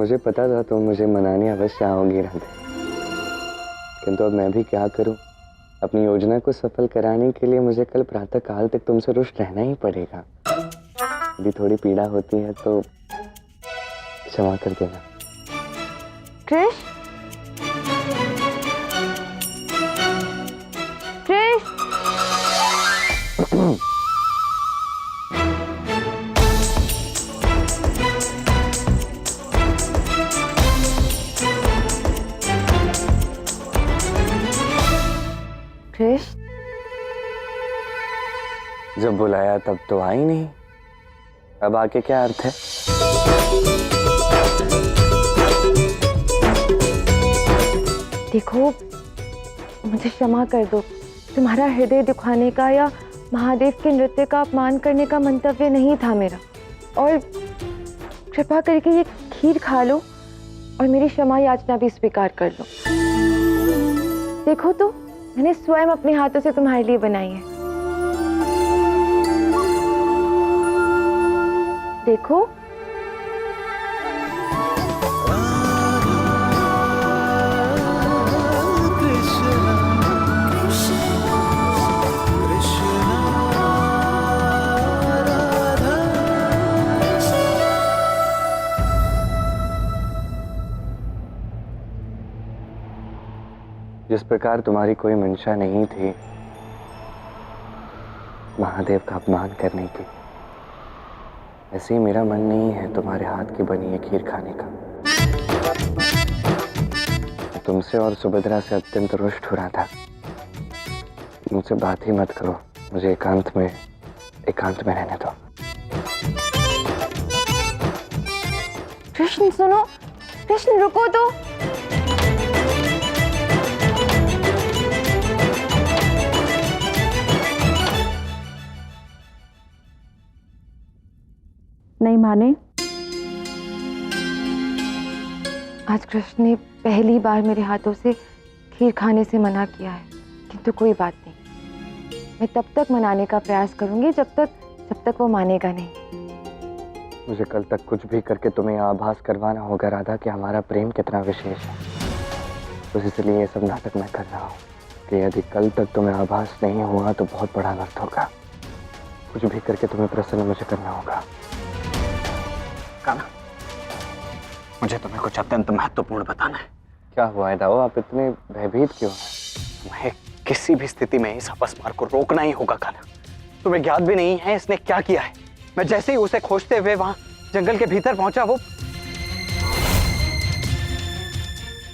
मुझे पता था तुम मुझे मनाने अवश्य आओगी राधे, किंतु अब मैं भी क्या करूं। अपनी योजना को सफल कराने के लिए मुझे कल प्रातः काल तक तुमसे रुष्ट रहना ही पड़ेगा। यदि थोड़ी पीड़ा होती है तो क्षमा कर देना। कृष, कृष। कृष, जब बुलाया तब तो आई नहीं, अब आके क्या अर्थ है? देखो, मुझे क्षमा कर दो। तुम्हारा हृदय दुखाने का या महादेव के नृत्य का अपमान करने का मंतव्य नहीं था मेरा। और कृपा करके ये खीर खा लो और मेरी क्षमा याचना भी स्वीकार कर लो। देखो तो, मैंने स्वयं अपने हाथों से तुम्हारे लिए बनाई है। देखो। जिस प्रकार तुम्हारी कोई मंशा नहीं थी महादेव का अपमान करने की, ऐसे ही मेरा मन नहीं है तुम्हारे हाथ की बनी है खीर खाने का। तुमसे और सुभद्रा से अत्यंत रुष्ट हो रहा था। मुझसे बात ही मत करो, मुझे एकांत में रहने दो। कृष्ण सुनो, कृष्ण रुको तो। नहीं माने। आज कृष्ण ने पहली बार मेरे हाथों से खीर खाने से मना किया है, किंतु कोई बात नहीं, मैं तब तक मनाने का प्रयास करूंगी जब तक वो मानेगा नहीं। मुझे कल तक कुछ भी करके तुम्हें आभास करवाना होगा राधा कि हमारा प्रेम कितना विशेष है। तो इसलिए ये सब नाटक मैं कर रहा हूँ कि यदि कल तक तुम्हें आभास नहीं हुआ तो बहुत बड़ा अनर्थ होगा। कुछ भी करके तुम्हें प्रसन्न मुझे करना होगा। मुझे तुम्हें कुछ अत्यंत महत्वपूर्ण बताना है। क्या हुआ है दाऊ, आप इतने भयभीत क्यों हैं? तुम्हें किसी भी स्थिति में इस अपस्मार को रोकना ही होगा कान्हा। तुम्हें ज्ञात भी नहीं है इसने क्या किया है। मैं जैसे ही उसे खोजते हुए वहां जंगल के भीतर पहुंचा,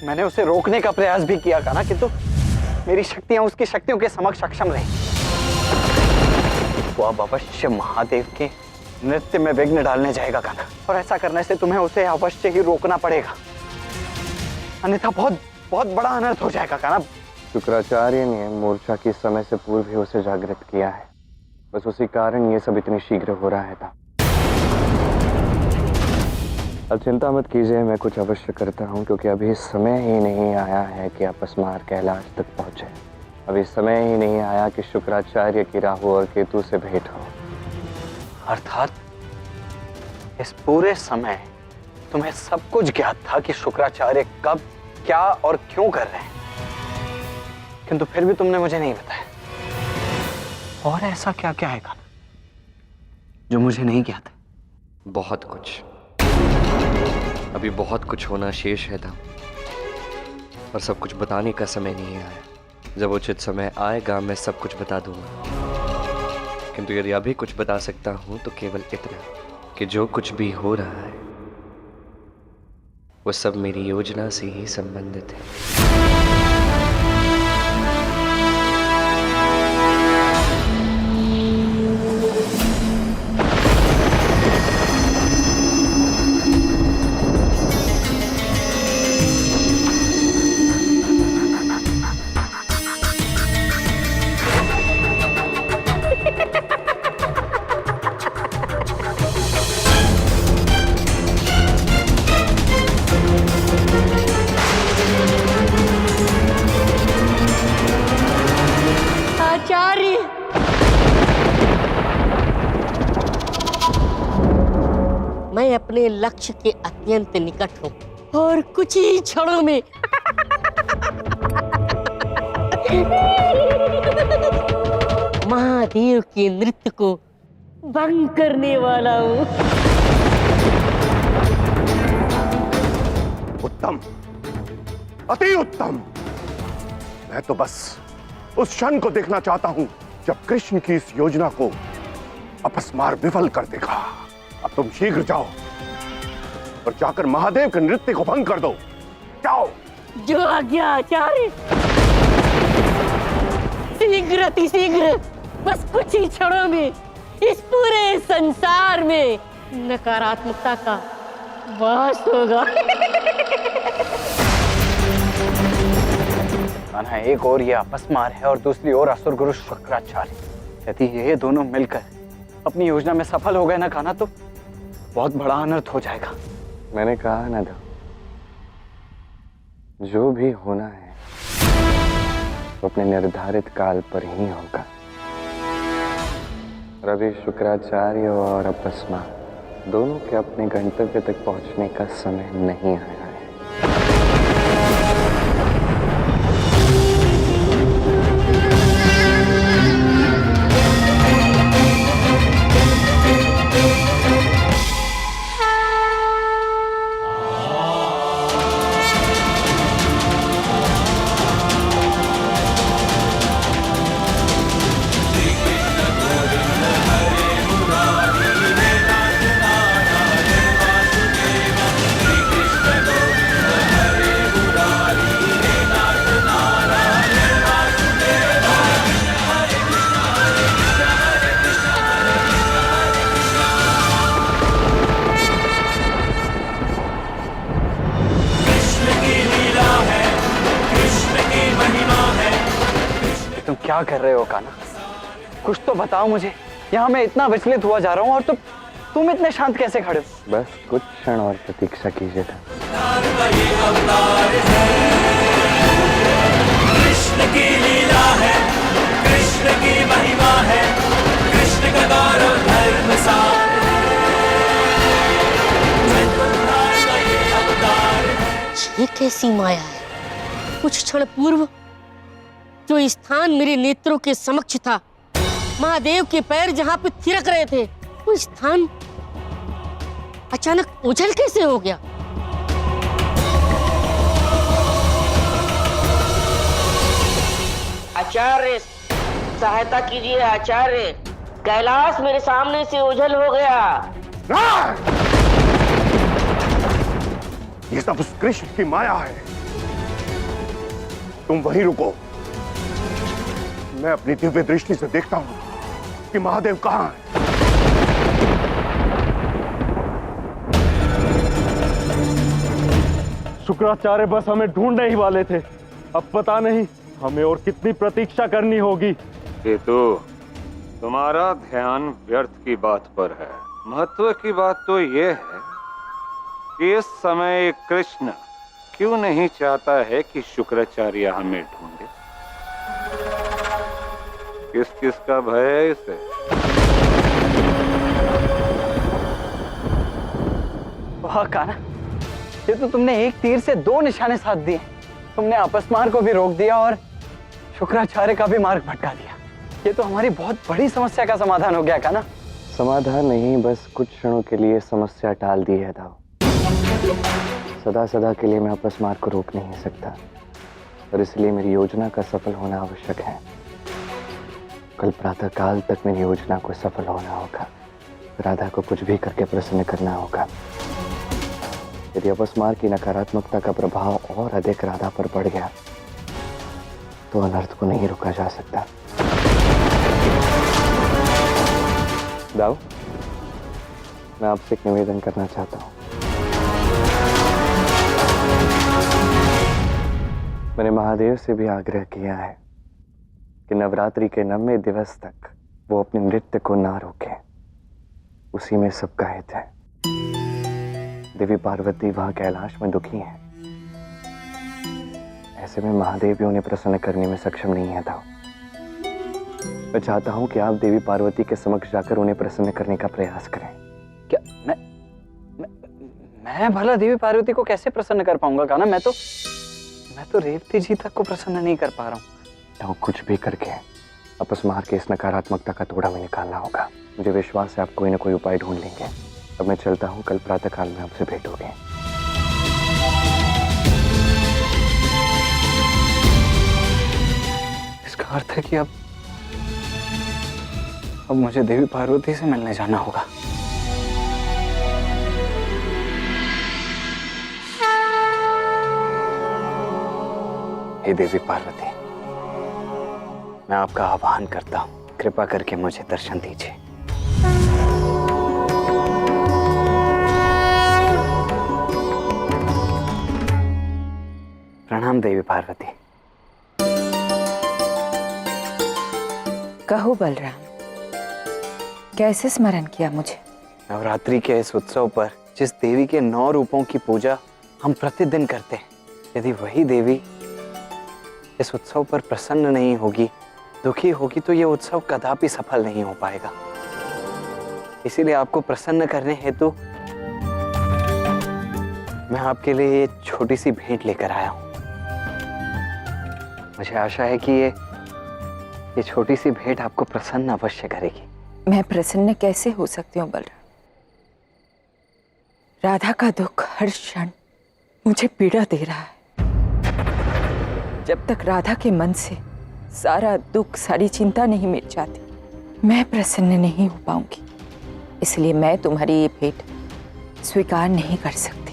मैंने उसे रोकने का प्रयास भी किया कान्हा, किंतु मेरी शक्तियां उसकी शक्तियों के समक्ष अक्षम रही। वो अब अवश्य महादेव के नृत्य में विघ्न डालने जाएगा कान्हा, और ऐसा करने से तुम्हें उसे अवश्य ही रोकना पड़ेगा, अन्यथा बहुत बहुत बड़ा अनर्थ हो जाएगा कान्हा। शुक्राचार्य ने मूर्छा की समय से पूर्व ही उसे जागृत किया है, बस उसी कारण ये सब इतनी शीघ्र हो रहा है। अब चिंता मत कीजिए, मैं कुछ अवश्य करता हूँ, क्योंकि अभी समय ही नहीं आया है कि अपस्मार कैलाश तक पहुंचे। अभी समय ही नहीं आया कि शुक्राचार्य की राहु और केतु से भेंट हो। अर्थात इस पूरे समय तुम्हें सब कुछ ज्ञात था कि शुक्राचार्य कब, क्या और क्यों कर रहे हैं, किंतु फिर भी तुमने मुझे नहीं बताया। और ऐसा क्या क्या है कान्हा जो मुझे नहीं ज्ञात है? बहुत कुछ, अभी बहुत कुछ होना शेष है दाऊ, और सब कुछ बताने का समय नहीं आया। जब उचित समय आएगा मैं सब कुछ बता दूंगा, किंतु यदि अभी कुछ बता सकता हूं तो केवल इतना कि जो कुछ भी हो रहा है वो सब मेरी योजना से ही संबंधित है। अपने लक्ष्य के अत्यंत निकट हूँ और कुछ ही क्षणों में महादेव के नृत्य को भंग करने वाला हूँ। उत्तम, अति उत्तम। मैं तो बस उस क्षण को देखना चाहता हूं जब कृष्ण की इस योजना को अपस्मार विफल कर देगा। अब तुम शीघ्र जाओ और जाकर महादेव के नृत्य को भंग कर दो। जाओ। जो आज्ञा आचार्य। शीघ्र अतिशीघ्र, बस कुछ ही क्षणों में इस पूरे संसार में नकारात्मकता का वास होगा। कान्हा, एक और ये अपस्मार है और दूसरी ओर असुर गुरु शुक्राचार्य। यदि ये दोनों मिलकर अपनी योजना में सफल हो गए ना कान्हा, तो बहुत बड़ा अनर्थ हो जाएगा। मैंने कहा ना था, जो भी होना है वो अपने निर्धारित काल पर ही होगा। रवि शुक्राचार्य और अपस्मार दोनों के अपने गंतव्य तक पहुंचने का समय नहीं आया है। तुम क्या कर रहे हो कान्हा? कुछ तो बताओ मुझे। यहाँ मैं इतना विचलित हुआ जा रहा हूँ और तुम इतने शांत कैसे खड़े हो? बस कुछ क्षण और प्रतीक्षा कीजिए था। कृष्ण की लीला है, कृष्ण की महिमा है, कृष्ण का गौरव धर्म सार है। ये कैसी माया है? कुछ क्षण पूर्व जो स्थान मेरे नेत्रों के समक्ष था, महादेव के पैर जहां पे थिरक रहे थे, वो स्थान अचानक ओझल कैसे हो गया? आचार्य, सहायता कीजिए आचार्य। कैलाश मेरे सामने से ओझल हो गया। ये सब उस कृष्ण की माया है। तुम वहीं रुको, मैं अपनी दिव्य दृष्टि से देखता हूं कि महादेव कहां है। शुक्राचार्य बस हमें ढूंढने ही वाले थे। अब पता नहीं हमें और कितनी प्रतीक्षा करनी होगी। केतु, तुम्हारा ध्यान व्यर्थ की बात पर है। महत्व की बात तो यह है कि इस समय कृष्ण क्यों नहीं चाहता है कि शुक्राचार्य हमें ढूंढे। किस किस का भय है इसे? वाह कान्हा, ये तो तुमने एक तीर से दो निशाने साध दिए। तुमने अपस्मार को भी रोक दिया और शुक्राचार्य का भी मार्ग भटका दिया। ये तो हमारी बहुत बड़ी समस्या का समाधान हो गया कान्हा। समाधान नहीं, बस कुछ क्षणों के लिए समस्या टाल दी है दाव। सदा सदा के लिए मैं अपस्मार को रोक नहीं सकता और इसलिए मेरी योजना का सफल होना आवश्यक है। कल प्रातः काल तक मेरी योजना को सफल होना होगा। राधा को कुछ भी करके प्रसन्न करना होगा। यदि अपस्मार की नकारात्मकता का प्रभाव और अधिक राधा पर बढ़ गया तो अनर्थ को नहीं रोका जा सकता। दाऊ, मैं आपसे एक निवेदन करना चाहता हूं। मैंने महादेव से भी आग्रह किया है कि नवरात्रि के 90 दिवस तक वो अपने नृत्य को ना रोके। उसी में सबका हित है। देवी पार्वती वहां कैलाश में दुखी हैं। ऐसे में महादेव भी उन्हें प्रसन्न करने में सक्षम नहीं है दाऊ। मैं चाहता हूं कि आप देवी पार्वती के समक्ष जाकर उन्हें प्रसन्न करने का प्रयास करें। क्या मैं भला देवी पार्वती को कैसे प्रसन्न कर पाऊंगा कान्हा? मैं तो रेवती जी तक को प्रसन्न नहीं कर पा रहा हूँ। तो कुछ भी करके अपस्मार के इस नकारात्मकता का तोड़ा में निकालना होगा। मुझे विश्वास है आप कोई ना कोई उपाय ढूंढ लेंगे। अब मैं चलता हूँ, कल प्रातःकाल में आपसे भेंट होगी। इसका अर्थ है कि अब मुझे देवी पार्वती से मिलने जाना होगा। हे देवी पार्वती, मैं आपका आह्वान करता हूं, कृपा करके मुझे दर्शन दीजिए। प्रणाम देवी पार्वती। कहो बलराम, कैसे स्मरण किया मुझे? नवरात्रि के इस उत्सव पर जिस देवी के 9 रूपों की पूजा हम प्रतिदिन करते हैं, यदि वही देवी इस उत्सव पर प्रसन्न नहीं होगी, दुखी होगी, तो यह उत्सव कदापि सफल नहीं हो पाएगा। इसीलिए आपको प्रसन्न करने हेतु मैं आपके लिए ये छोटी सी भेंट लेकर आया हूं। मुझे आशा है कि ये छोटी सी भेंट आपको प्रसन्न अवश्य करेगी। मैं प्रसन्न कैसे हो सकती हूँ बलराम? राधा का दुख हर क्षण मुझे पीड़ा दे रहा है। जब तक राधा के मन से सारा दुख, सारी चिंता नहीं मिट जाती, मैं प्रसन्न नहीं हो पाऊंगी। इसलिए मैं तुम्हारी ये भेंट स्वीकार नहीं कर सकती।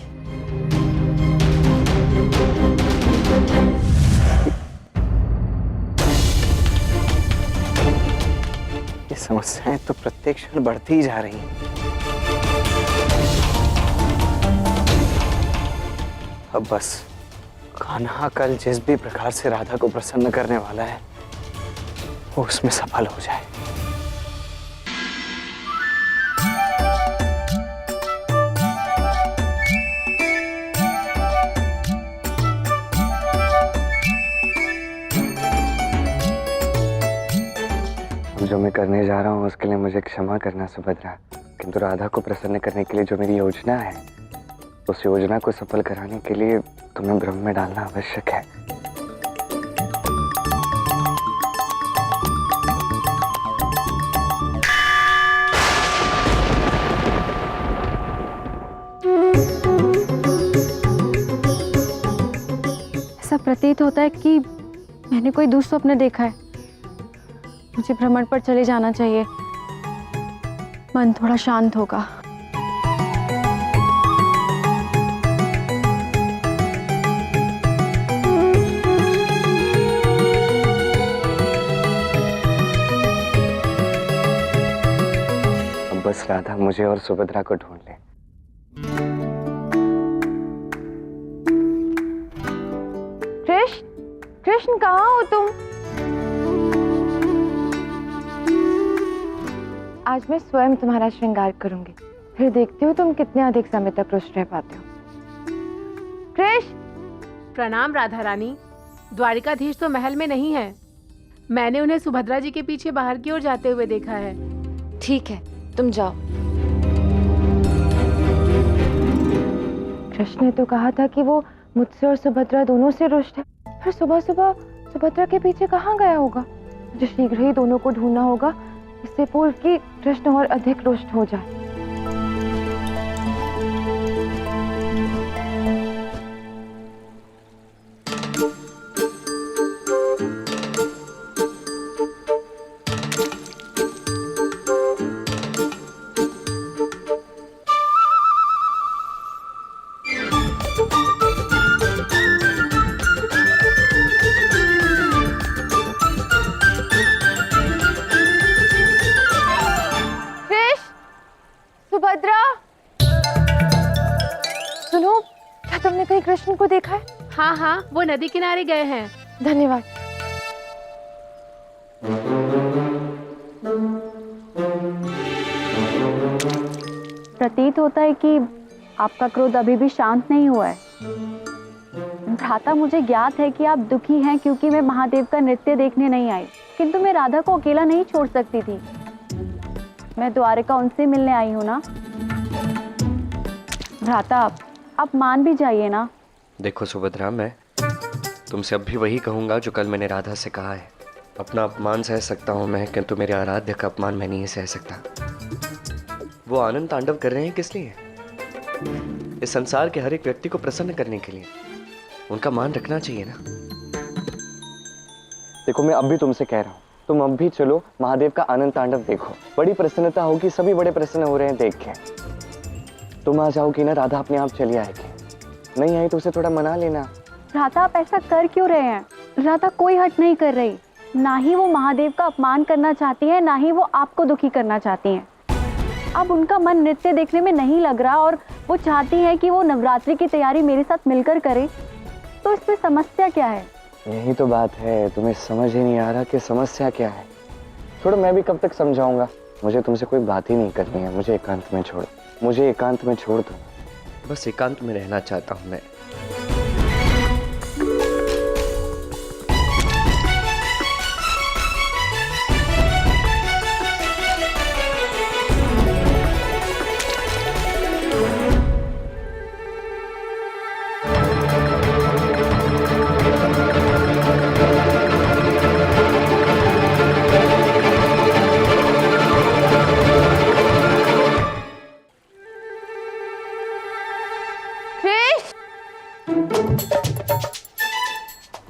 ये समस्याएं तो प्रत्येक क्षण बढ़ती ही जा रही हैं। अब बस कान्हा कल जिस भी प्रकार से राधा को प्रसन्न करने वाला है, वो उसमें सफल हो जाए। जो मैं करने जा रहा हूँ उसके लिए मुझे क्षमा करना सुभद्रा, किंतु राधा को प्रसन्न करने के लिए जो मेरी योजना है, उस योजना को सफल कराने के लिए तुम्हें भ्रम में डालना आवश्यक है। ऐसा प्रतीत होता है कि मैंने कोई दुःस्वप्न देखा है। मुझे भ्रमण पर चले जाना चाहिए, मन थोड़ा शांत होगा। अब बस राधा मुझे और सुभद्रा को ढूंढ ले। कृष्ण कहाँ हो तुम? आज मैं स्वयं तुम्हारा श्रृंगार करूंगी, फिर देखती हूँ तुम कितने अधिक समय तक रुष्ट रह पाते हो। कृष्ण। प्रणाम राधा रानी। द्वारिकाधीश तो महल में नहीं है। मैंने उन्हें सुभद्रा जी के पीछे बाहर की ओर जाते हुए देखा है। ठीक है, तुम जाओ। कृष्ण ने तो कहा था कि वो मुझसे और सुभद्रा दोनों से रुष्ट है, फिर सुबह सुबह सुभद्रा के पीछे कहाँ गया होगा? मुझे शीघ्र ही दोनों को ढूंढना होगा, इससे पूर्व कि कृष्ण और अधिक रुष्ट हो जाए। सुभद्रा, सुनो, क्या तुमने कहीं कृष्ण को देखा है? हाँ हाँ, वो नदी किनारे गए हैं। धन्यवाद। प्रतीत होता है कि आपका क्रोध अभी भी शांत नहीं हुआ है। भ्राता, मुझे ज्ञात है कि आप दुखी हैं क्योंकि मैं महादेव का नृत्य देखने नहीं आई, किंतु मैं राधा को अकेला नहीं छोड़ सकती थी। मैं द्वारिका उनसे मिलने आई हूँ ना। भ्राता, आप मान भी जाइए ना। देखो सुभद्रा, मैं तुमसे अब भी वही कहूंगा जो कल मैंने राधा से कहा है। अपना अपमान सह सकता हूं मैं, किंतु मेरे आराध्य का अपमान मैं नहीं सह सकता। वो आनंद तांडव कर रहे हैं किस लिए? इस संसार के हर एक व्यक्ति को प्रसन्न करने के लिए। उनका मान रखना चाहिए ना। देखो, मैं अब भी तुमसे कह रहा हूँ, तुम अब भी चलो महादेव का आनंद तांडव देखो। बड़ी प्रसन्नता होगी, सभी बड़े प्रसन्न हो रहे हैं देख के। तुम आ जाओगी ना, राधा अपने आप चली आएगी। नहीं आई तो उसे थोड़ा मना लेना। राधा, आप ऐसा कर क्यों रहे हैं? राधा कोई हट नहीं कर रही। ना ही वो महादेव का अपमान करना चाहती है, ना ही वो आपको दुखी करना चाहती हैं। अब उनका मन नृत्य देखने में नहीं लग रहा और वो चाहती है कि वो नवरात्रि की तैयारी मेरे साथ मिलकर करे, तो इसमें समस्या क्या है? यही तो बात है, तुम्हें समझ ही नहीं आ रहा कि समस्या क्या है। छोड़ो, मैं भी कब तक समझाऊंगा। मुझे तुमसे कोई बात ही नहीं करनी है। मुझे एकांत में छोड़ो, मुझे एकांत में छोड़ दो। बस एकांत में रहना चाहता हूं मैं।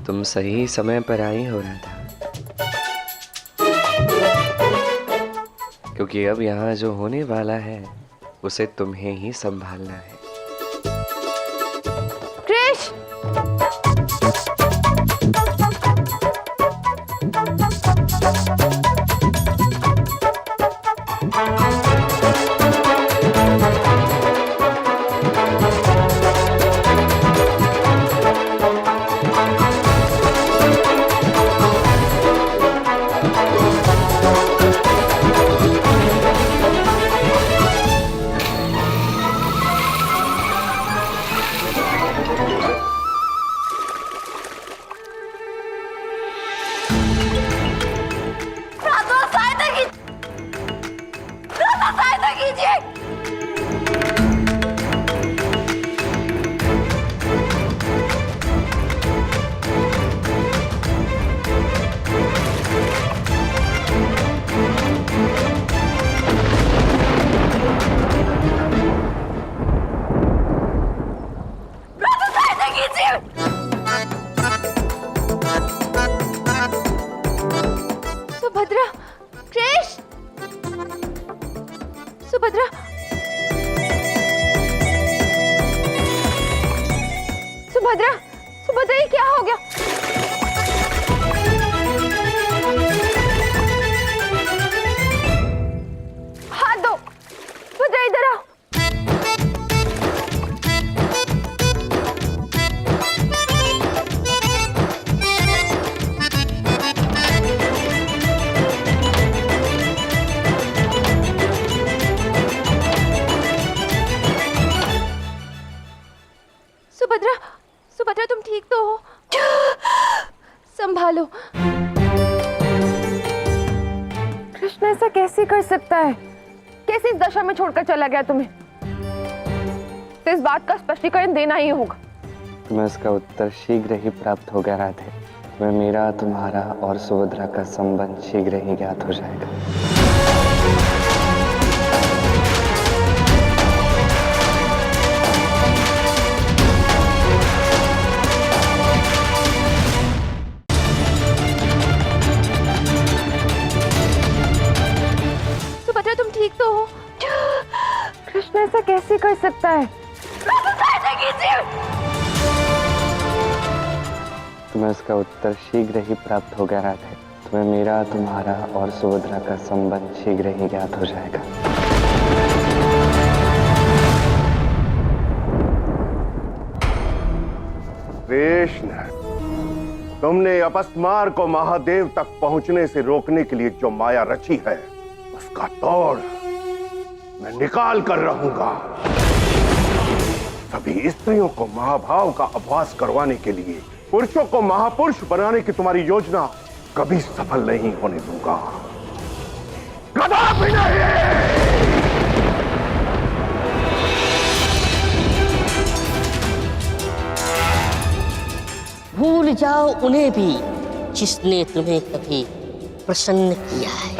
तुम सही समय पर आई हो रहा था, क्योंकि अब यहाँ जो होने वाला है उसे तुम्हें ही संभालना है। कृष! सुभद्रा! कृष! सुभद्रा! सुभद्रा! सुभद्रा, ये क्या हो गया? हाथ दो! सुभद्रा, इधर आओ। सुभद्रा, सुभद्रा, तुम ठीक तो हो? संभालो। कृष्ण ऐसा कैसे कर सकता है? कैसे इस दशा में छोड़कर चला गया तुम्हें? तो इस बात का स्पष्टीकरण देना ही होगा। तुम्हें इसका उत्तर शीघ्र ही प्राप्त होगा राधे। तुम्हें मेरा, तुम्हारा और सुभद्रा का संबंध शीघ्र ही ज्ञात हो जाएगा। सुभद्रा, तुम ठीक तो हो? कृष्ण ऐसा कैसे कर सकता है? तुम्हें इसका उत्तर शीघ्र ही प्राप्त होगा राधे। तुम्हें मेरा, तुम्हारा और सुभद्रा का संबंध शीघ्र ही ज्ञात हो जाएगा। कृष्ण, तुमने अपस्मार को महादेव तक पहुंचने से रोकने के लिए जो माया रची है, उसका तोड़ मैं निकाल कर रहूंगा। सभी स्त्रियों को महाभाव का आभास करवाने के लिए पुरुषों को महापुरुष बनाने की तुम्हारी योजना कभी सफल नहीं होने दूंगा, कदापि नहीं। भूल जाओ उन्हें भी जिसने तुम्हें कभी प्रसन्न किया है।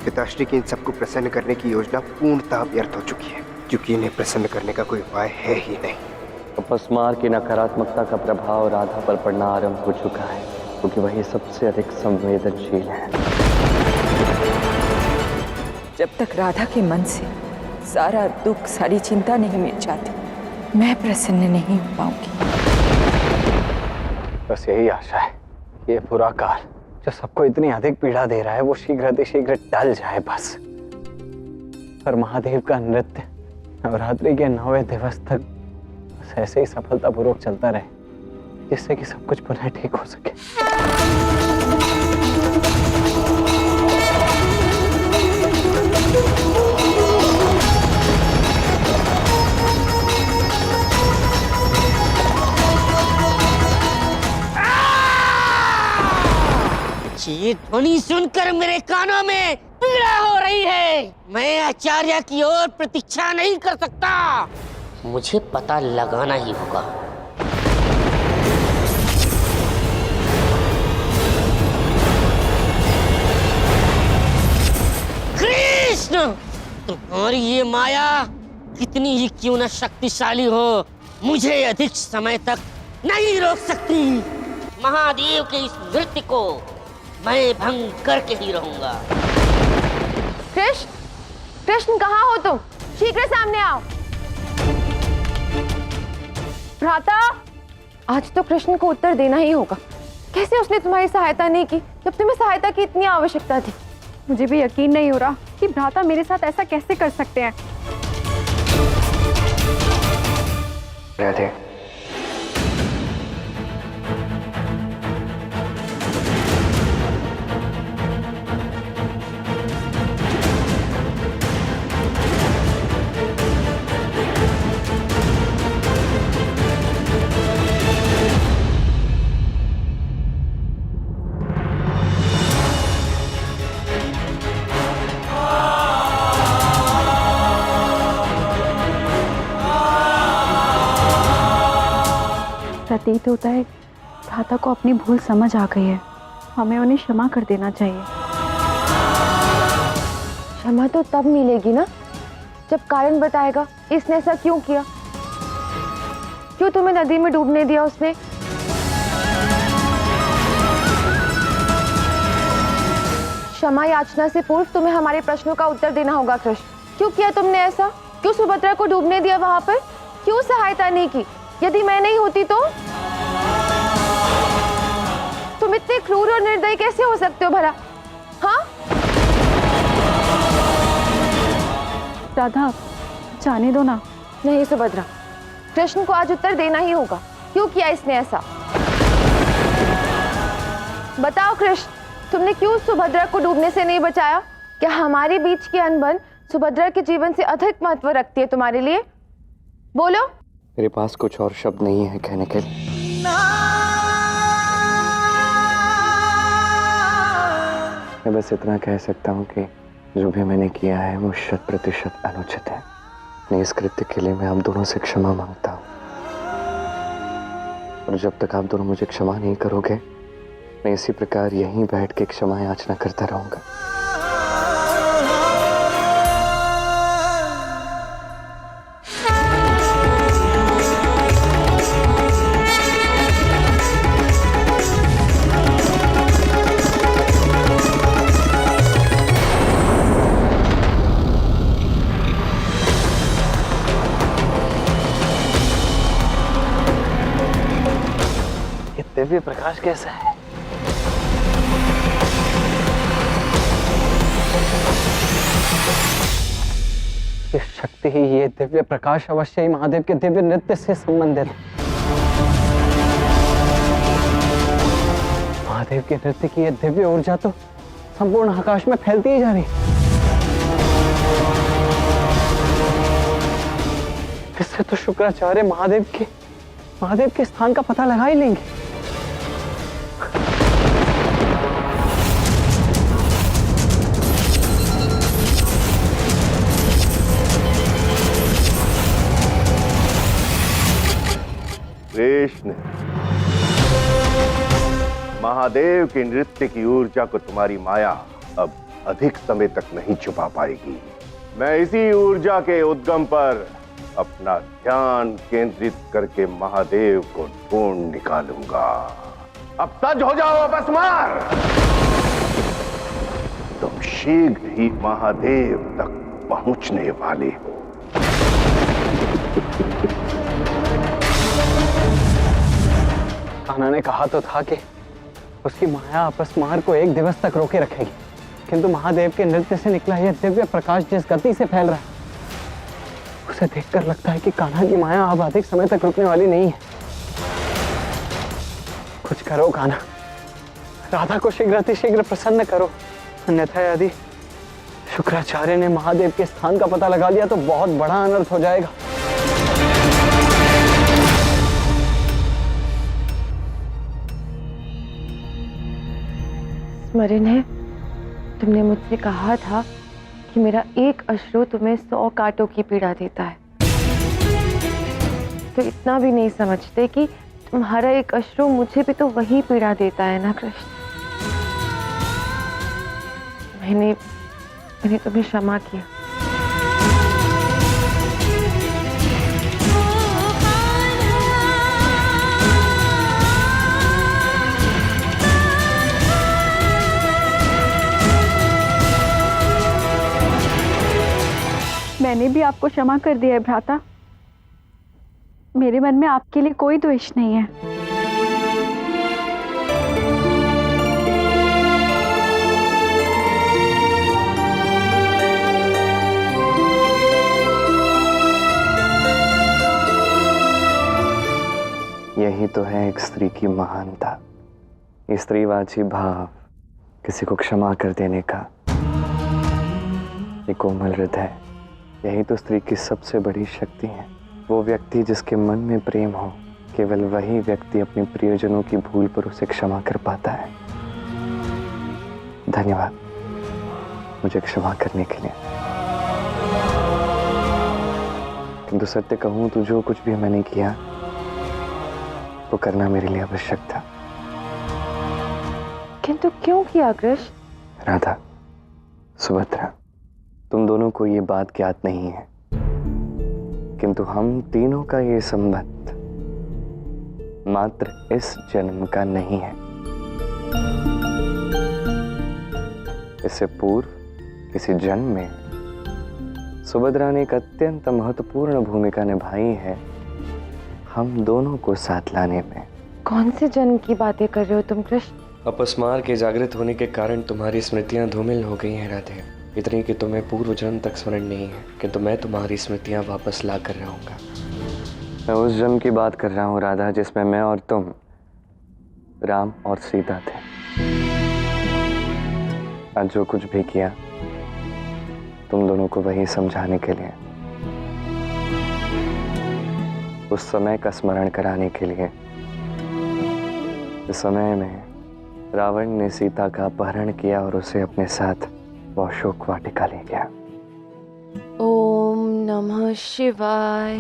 पिताश्री की इन सबको प्रसन्न करने की योजना पूर्णतः व्यर्थ हो चुकी है, क्योंकि इन्हें प्रसन्न करने का कोई उपाय है ही नहीं। अपस्मार की नकारात्मकता का प्रभाव राधा पर पड़ना आरंभ हो चुका है, क्योंकि वही सबसे अधिक संवेदनशील है। जब तक राधा के मन से सारा दुख, सारी चिंता नहीं मिट जाती, मैं प्रसन्न नहीं हो पाऊंगी। बस यही आशा है कि ये बुरा काल जो सबको इतनी अधिक पीड़ा दे रहा है वो शीघ्र टल जाए बस। और महादेव का नृत्य नवरात्रि के 9वें दिवस तक बस ऐसे ही सफलतापूर्वक चलता रहे, जिससे कि सब कुछ पुनः ठीक हो सके। ये ध्वनि सुनकर मेरे कानों में पीड़ा हो रही है। मैं आचार्य की ओर प्रतीक्षा नहीं कर सकता, मुझे पता लगाना ही होगा। कृष्ण, तुम्हारी ये माया कितनी ही क्यों न शक्तिशाली हो, मुझे अधिक समय तक नहीं रोक सकती। महादेव के इस नृत्य को मैं भंग करके ही रहूंगा। कृष्ण, कृष्ण कहाँ हो तुम? शीघ्र सामने आओ। भ्राता, आज तो कृष्ण को उत्तर देना ही होगा। कैसे उसने तुम्हारी सहायता नहीं की जब तुम्हें सहायता की इतनी आवश्यकता थी? मुझे भी यकीन नहीं हो रहा कि भ्राता मेरे साथ ऐसा कैसे कर सकते हैं। राधे, प्रतीत होता है भ्राता को अपनी भूल समझ आ गई है, हमें उन्हें क्षमा कर देना चाहिए। क्षमा तो तब मिलेगी ना जब कारण बताएगा इसने ऐसा क्यों किया, क्यों तुम्हें नदी में डूबने दिया उसने। क्षमा याचना से पूर्व तुम्हें हमारे प्रश्नों का उत्तर देना होगा। कृष्ण, क्यों किया तुमने ऐसा? क्यों सुभद्रा को डूबने दिया वहां पर? क्यों सहायता नहीं की? यदि मैं नहीं होती तो? तुम इतने क्रूर और निर्दयी कैसे हो सकते हो भला? हाँ राधा, जाने दो ना। नहीं सुभद्रा, कृष्ण को आज उत्तर देना ही होगा। क्यों किया इसने ऐसा? बताओ कृष्ण, तुमने क्यों सुभद्रा को डूबने से नहीं बचाया? क्या हमारे बीच की अनबन सुभद्रा के जीवन से अधिक महत्व रखती है तुम्हारे लिए? बोलो। मेरे पास कुछ और शब्द नहीं है कहने के लिए। मैं बस इतना कह सकता हूँ कि जो भी मैंने किया है वो 100% अनुचित है। मैं इस कृत्य के लिए मैं आप दोनों से क्षमा मांगता हूँ, और जब तक आप दोनों मुझे क्षमा नहीं करोगे मैं इसी प्रकार यहीं बैठ के क्षमा याचना करता रहूंगा। दिव्य प्रकाश कैसा है? ये शक्ति ही, ये दिव्य प्रकाश अवश्य ही महादेव के दिव्य नृत्य से संबंधित है। महादेव के नृत्य की ये दिव्य ऊर्जा तो संपूर्ण आकाश में फैलती ही जा रही है। इससे तो शुक्राचार्य महादेव के स्थान का पता लगा ही लेंगे। कृष्ण, महादेव के नृत्य की ऊर्जा को तुम्हारी माया अब अधिक समय तक नहीं छुपा पाएगी। मैं इसी ऊर्जा के उद्गम पर अपना ध्यान केंद्रित करके महादेव को ढूंढ निकालूंगा। अब सज हो जाओ अपस्मार, तुम शीघ्र ही महादेव तक पहुंचने वाले हो। कान्हा ने कहा तो था कि उसकी माया अपस्मार को 1 दिवस तक रोके रखेगी, किंतु महादेव के नृत्य से निकला यह दिव्य प्रकाश जिस गति से फैल रहा है, उसे देखकर लगता है कि कान्हा की माया अब अधिक समय तक रुकने वाली नहीं है। कुछ करो कान्हा, राधा को शीघ्र अतिशीघ्र प्रसन्न करो, अन्यथा यदि शुक्राचार्य ने महादेव के स्थान का पता लगा लिया तो बहुत बड़ा अनर्थ हो जाएगा। स्मरण है, तुमने मुझसे कहा था कि मेरा एक अश्रु तुम्हें 100 कांटों की पीड़ा देता है। तो इतना भी नहीं समझते कि तुम्हारा एक अश्रु मुझे भी तो वही पीड़ा देता है ना कृष्ण। मैंने तुम्हें क्षमा किया। मैंने भी आपको क्षमा कर दिया है भ्राता। मेरे मन में आपके लिए कोई द्वेष नहीं है। यही तो है एक स्त्री की महानता, स्त्रीवाची भाव, किसी को क्षमा कर देने का। ये कोमल हृदय, यही तो स्त्री की सबसे बड़ी शक्ति है। वो व्यक्ति जिसके मन में प्रेम हो, केवल वही व्यक्ति अपने प्रियजनों की भूल पर उसे क्षमा कर पाता है। धन्यवाद मुझे क्षमा करने के लिए। किंतु सत्य कहूं तो जो कुछ भी मैंने किया वो करना मेरे लिए आवश्यक था। किंतु क्यों किया कृष्ण? राधा, सुभद्रा, तुम दोनों को ये बात ज्ञात नहीं है, किंतु हम तीनों का ये संबंध मात्र इस जन्म का नहीं है। इससे पूर्व किसी जन्म में सुभद्रा ने एक अत्यंत महत्वपूर्ण भूमिका निभाई है हम दोनों को साथ लाने में। कौन से जन्म की बातें कर रहे हो तुम कृष्ण? अपस्मार के जागृत होने के कारण तुम्हारी स्मृतियां धूमिल हो गई हैं राधे। इतनी कि तुम्हें पूर्व जन्म तक स्मरण नहीं है, किंतु मैं तुम्हारी स्मृतियां वापस ला कर रहूंगा। मैं उस जन्म की बात कर रहा हूँ राधा, जिसमें मैं और तुम राम और सीता थे। आज जो कुछ भी किया तुम दोनों को वही समझाने के लिए, उस समय का स्मरण कराने के लिए। इस समय में रावण ने सीता का अपहरण किया और उसे अपने साथ वो अशोक वाटिका ले गया। ओम नमः शिवाय,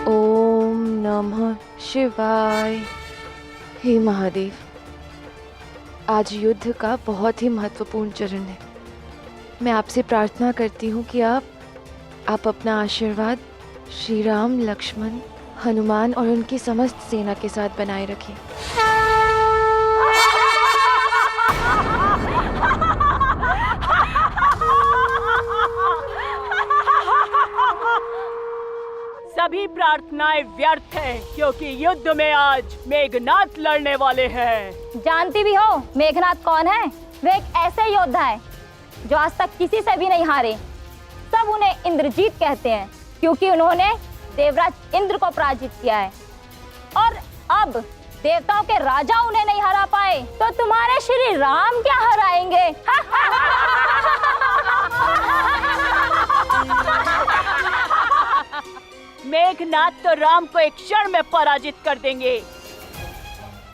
ओम नमः शिवाय। हे महादेव, आज युद्ध का बहुत ही महत्वपूर्ण चरण है। मैं आपसे प्रार्थना करती हूँ कि आप अपना आशीर्वाद श्री राम, लक्ष्मण, हनुमान और उनकी समस्त सेना के साथ बनाए रखें। सभी प्रार्थनाएं व्यर्थ हैं, क्योंकि युद्ध में आज मेघनाथ लड़ने वाले हैं। जानती भी हो मेघनाथ कौन है? वे एक ऐसे योद्धा है जो आज तक किसी से भी नहीं हारे। सब उन्हें इंद्रजीत कहते हैं, क्योंकि उन्होंने देवराज इंद्र को पराजित किया है। और अब देवताओं के राजा उन्हें नहीं हरा पाए, तो तुम्हारे श्री राम क्या हराएंगे? मेघनाथ तो राम को एक क्षण में पराजित कर देंगे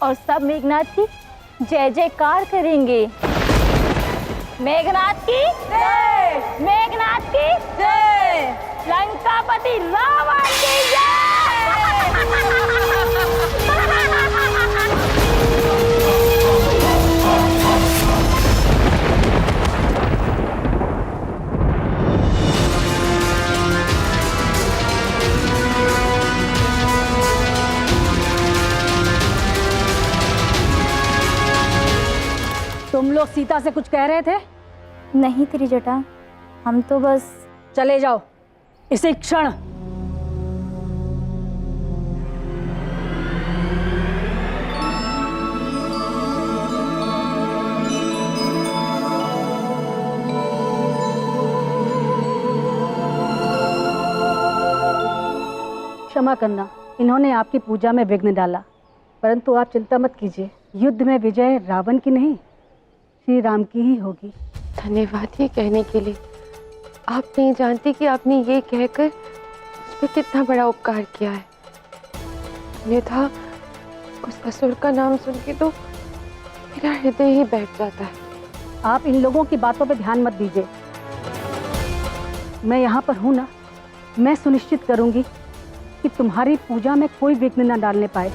और सब मेघनाथ की जय जयकार करेंगे। मेघनाथ की जय, मेघनाथ की जय, लंकापति रावण की जय। लोग सीता से कुछ कह रहे थे? नहीं त्रिजटा, हम तो बस। चले जाओ इसी क्षण। क्षमा करना, इन्होंने आपकी पूजा में विघ्न डाला, परंतु आप चिंता मत कीजिए। युद्ध में विजय रावण की नहीं, श्री राम की ही होगी। धन्यवाद ये कहने के लिए। आप नहीं जानती कि आपने ये कहकर उस पर कितना बड़ा उपकार किया है। अन्यथा उस असुर का नाम सुन के तो मेरा हृदय ही बैठ जाता है। आप इन लोगों की बातों पर ध्यान मत दीजिए। मैं यहाँ पर हूँ ना, मैं सुनिश्चित करूँगी कि तुम्हारी पूजा में कोई विघ्न न डालने पाए।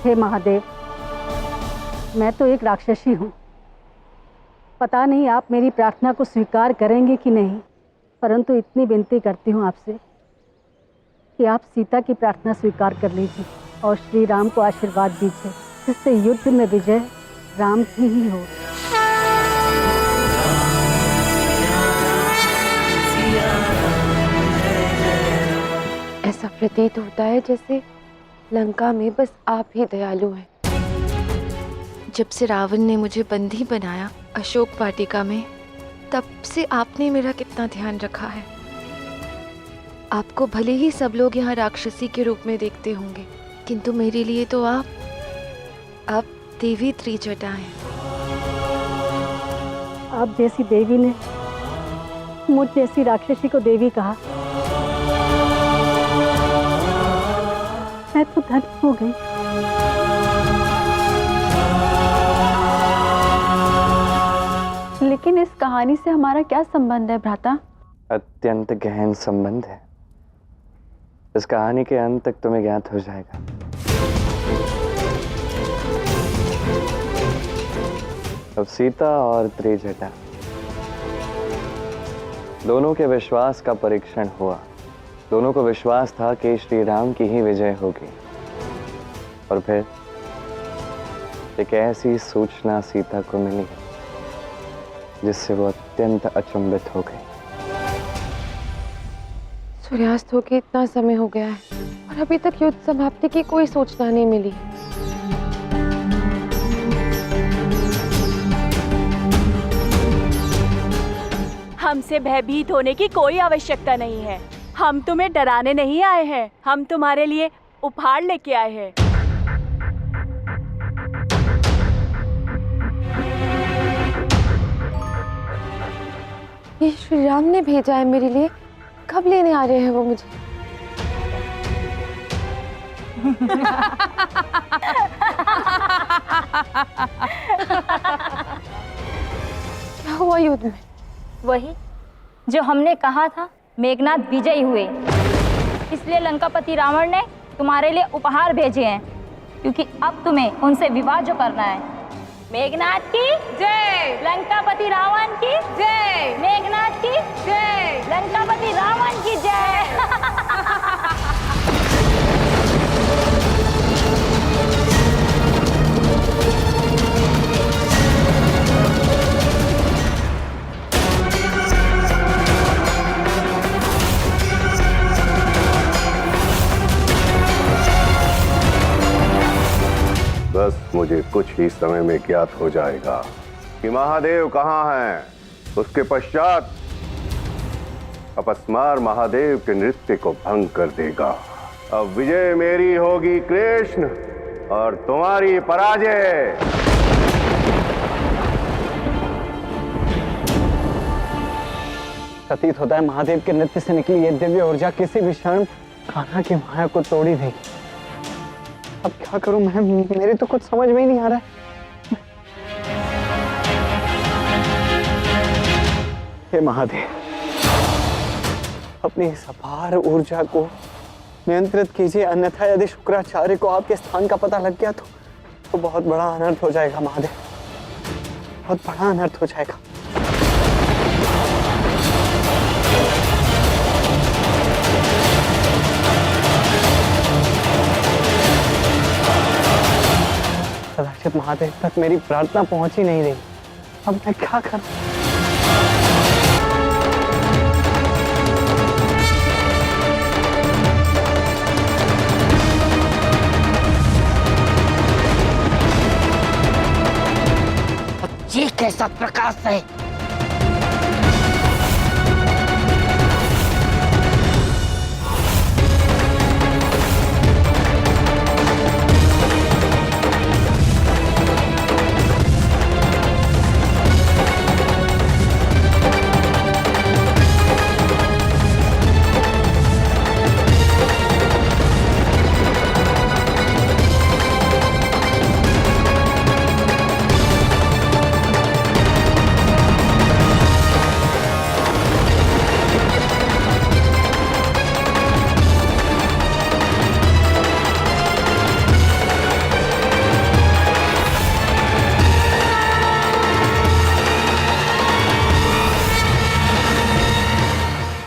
हे महादेव, मैं तो एक राक्षसी हूँ। पता नहीं आप मेरी प्रार्थना को स्वीकार करेंगे कि नहीं, परंतु इतनी विनती करती हूँ आपसे कि आप सीता की प्रार्थना स्वीकार कर लीजिए और श्री राम को आशीर्वाद दीजिए, जिससे युद्ध में विजय राम की ही हो। ऐसा प्रतीत होता है जैसे लंका में बस आप ही दयालु हैं। जब से रावण ने मुझे बंदी बनाया अशोक वाटिका में, तब से आपने मेरा कितना ध्यान रखा है। आपको भले ही सब लोग यहाँ राक्षसी के रूप में देखते होंगे, किंतु मेरे लिए तो आप देवी त्रिजटा हैं। आप जैसी देवी ने मुझ जैसी राक्षसी को देवी कहा, मैं तो धन्य हो गई। लेकिन इस कहानी से हमारा क्या संबंध है भ्राता? अत्यंत गहन संबंध है। इस कहानी के अंत तक तुम्हें ज्ञात हो जाएगा। अब सीता और त्रिजटा दोनों के विश्वास का परीक्षण हुआ। दोनों को विश्वास था कि श्री राम की ही विजय होगी, और फिर एक ऐसी सूचना सीता को मिली जिससे वो अत्यंत अचंभित हो गई। सूर्यास्त होके इतना समय हो गया है और अभी तक युद्ध समाप्ति की कोई सूचना नहीं मिली। हमसे भयभीत होने की कोई आवश्यकता नहीं है। हम तुम्हें डराने नहीं आए हैं, हम तुम्हारे लिए उपहार लेके आए हैं। ये श्री राम ने भेजा है मेरे लिए। कब लेने आ रहे हैं वो मुझे? क्या हुआ युद्ध में? वही जो हमने कहा था, मेघनाथ विजयी हुए, इसलिए लंकापति रावण ने तुम्हारे लिए उपहार भेजे हैं, क्योंकि अब तुम्हें उनसे विवाह जो करना है। मेघनाथ की जय, लंकापति रावण की जय, मेघनाथ की जय, लंकापति रावण की जय। बस मुझे कुछ ही समय में ज्ञात हो जाएगा कि महादेव कहाँ हैं। उसके पश्चात अपस्मार महादेव के नृत्य को भंग कर देगा। अब विजय मेरी होगी कृष्ण और तुम्हारी पराजय। प्रतीत होता है महादेव के नृत्य से निकली ये दिव्य ऊर्जा किसी भी क्षण कान्हा की माया को तोड़ी देगी। अब क्या करूं मैं? मेरी तो कुछ समझ में ही नहीं आ रहा है। हे महादेव, अपनी इस अपार ऊर्जा को नियंत्रित कीजिए, अन्यथा यदि शुक्राचार्य को आपके स्थान का पता लग गया तो बहुत बड़ा अनर्थ हो जाएगा महादेव, बहुत बड़ा अनर्थ हो जाएगा। कदाचित महादेव तक मेरी प्रार्थना पहुंच ही नहीं रही। अब मैं क्या करूं? ये कैसा प्रकाश है?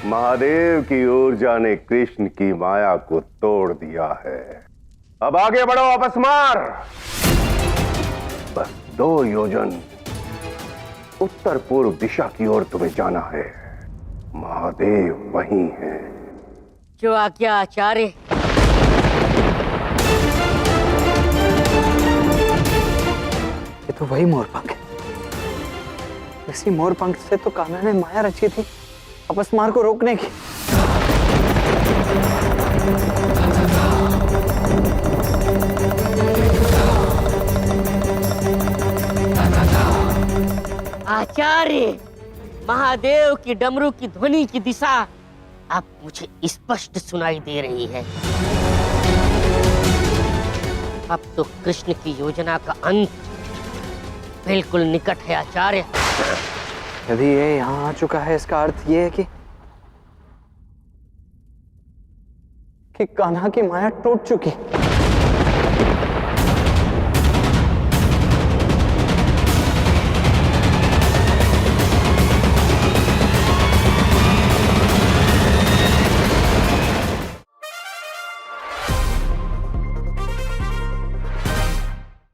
महादेव की ऊर्जा ने कृष्ण की माया को तोड़ दिया है। अब आगे बढ़ो अपस्मार। बस 2 योजन उत्तर पूर्व दिशा की ओर तुम्हें जाना है। महादेव वहीं है। जो आज्ञा आचार्य। ये तो वही मोरपंख है। इसी मोरपंख से तो कान्हा ने माया रची थी अपस्मार को रोकने की। आचार्य, महादेव की डमरू की ध्वनि की दिशा अब मुझे स्पष्ट सुनाई दे रही है। अब तो कृष्ण की योजना का अंत बिल्कुल निकट है आचार्य। यदि ये यहाँ आ चुका है, इसका अर्थ ये है कि कान्हा की माया टूट चुकी।